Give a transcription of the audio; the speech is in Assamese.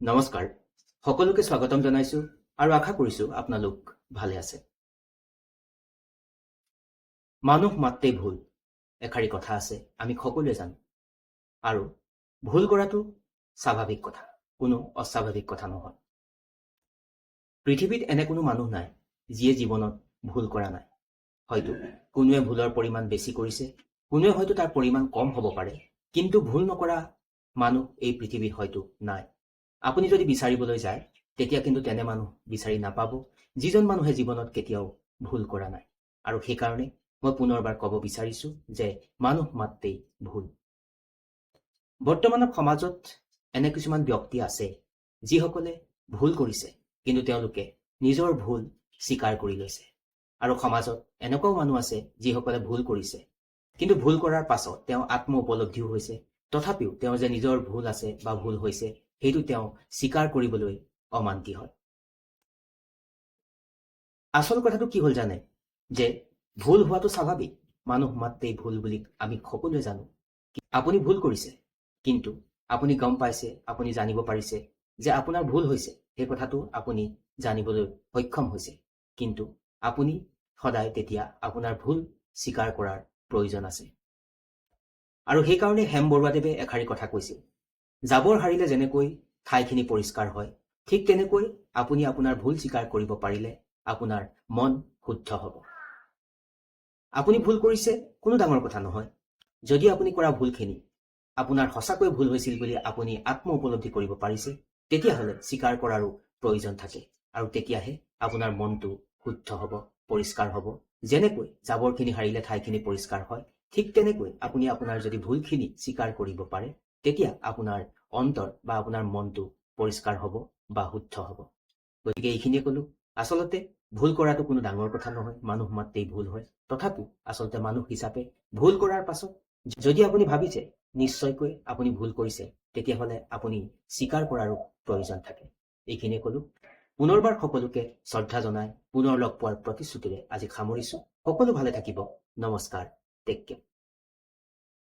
নমস্কাৰ, সকলোকে স্বাগতম জনাইছো আৰু আশা কৰিছো আপোনালোক ভালে আছে। মানুহ মাত্ৰেই ভুল এষাৰি কথা আছে, আমি সকলোৱে জানো। আৰু ভুল কৰাটো স্বাভাৱিক কথা, কোনো অস্বাভাৱিক কথা নহয়। পৃথিৱীত এনে কোনো মানুহ নাই যিয়ে জীৱনত ভুল কৰা নাই। হয়তো কোনোৱে ভুলৰ পৰিমাণ বেছি কৰিছে, কোনোৱে হয়তো তাৰ পৰিমাণ কম হ'ব পাৰে, কিন্তু ভুল নকৰা মানুহ এই পৃথিৱীত হয়তো নাই। আপুনি যদি বিচাৰিবলৈ যায় তেতিয়া কিন্তু তেনে মানুহ বিচাৰি নাপাব যিজন মানুহে জীৱনত কেতিয়াও ভুল কৰা নাই। আৰু সেইকাৰণে মই পুনৰবাৰ ক'ব বিচাৰিছো যে মানুহ মাত্ৰেই ভুল। বৰ্তমানৰ সমাজত এনে কিছুমান ব্যক্তি আছে যিসকলে ভুল কৰিছে, কিন্তু তেওঁলোকে নিজৰ ভুল স্বীকাৰ কৰি লৈছে। আৰু সমাজত এনেকুৱাও মানুহ আছে যিসকলে ভুল কৰিছে, কিন্তু ভুল কৰাৰ পাছত তেওঁ আত্ম উপলব্ধিও হৈছে, তথাপিও তেওঁ যে নিজৰ ভুল আছে বা ভুল হৈছে সেইটো তেওঁ স্বীকাৰ কৰিবলৈ অমান্তি হয়। আচল কথাটো কি হ'ল জানে, যে ভুল হোৱাটো স্বাভাৱিক, মানুহ মাত্ৰেই ভুল বুলি আমি সকলোৱে জানো। আপুনি ভুল কৰিছে, কিন্তু আপুনি গম পাইছে, আপুনি জানিব পাৰিছে যে আপোনাৰ ভুল হৈছে, সেই কথাটো আপুনি জানিবলৈ সক্ষম হৈছে, কিন্তু আপুনি সদায় তেতিয়া আপোনাৰ ভুল স্বীকাৰ কৰাৰ প্ৰয়োজন আছে। আৰু সেইকাৰণে হেম বৰুৱাদেৱে এষাৰি কথা কৈছিল, জাবৰ সাৰিলে যেনেকৈ ঠাইখিনি পৰিষ্কাৰ হয়, ঠিক তেনেকৈ আপুনি আপোনাৰ ভুল স্বীকাৰ কৰিব পাৰিলে আপোনাৰ মন শুদ্ধ হ'ব। আপুনি ভুল কৰিছে কোনো ডাঙৰ কথা নহয়। যদি আপুনি কৰা ভুলখিনি আপোনাৰ সঁচাকৈ ভুল হৈছিল বুলি আপুনি আত্ম উপলব্ধি কৰিব পাৰিছে, তেতিয়াহ'লে স্বীকাৰ কৰাৰো প্ৰয়োজন থাকে, আৰু তেতিয়াহে আপোনাৰ মনটো শুদ্ধ হ'ব, পৰিষ্কাৰ হ'ব। যেনেকৈ জাবৰখিনি সাৰিলে ঠাইখিনি পৰিষ্কাৰ হয়, ঠিক তেনেকৈ আপুনি আপোনাৰ যদি ভুলখিনি স্বীকাৰ কৰিব পাৰে, তেতিয়া আপোনাৰ অন্তৰ বা আপোনাৰ মনটো পৰিষ্কাৰ হ'ব বা শুদ্ধ হ'ব। গতিকে এইখিনিয়ে ক'লো। আচলতে ভুল কৰাটো কোনো ডাঙৰ কথা নহয়, মানুহ মাত্ৰেই ভুল হয়। তথাপি আচলতে মানুহ হিচাপে ভুল কৰাৰ পাছত যদি আপুনি ভাবিছে নিশ্চয়কৈ আপুনি ভুল কৰিছে, তেতিয়াহ'লে আপুনি স্বীকাৰ কৰাৰো প্ৰয়োজন থাকে। এইখিনিয়ে ক'লো। পুনৰবাৰ সকলোকে শ্ৰদ্ধা জনাই পুনৰ লগ পোৱাৰ প্ৰতিশ্ৰুতিৰে আজি সামৰিছো। সকলো ভালে থাকিব। নমস্কাৰ, টেক কেয়াৰ।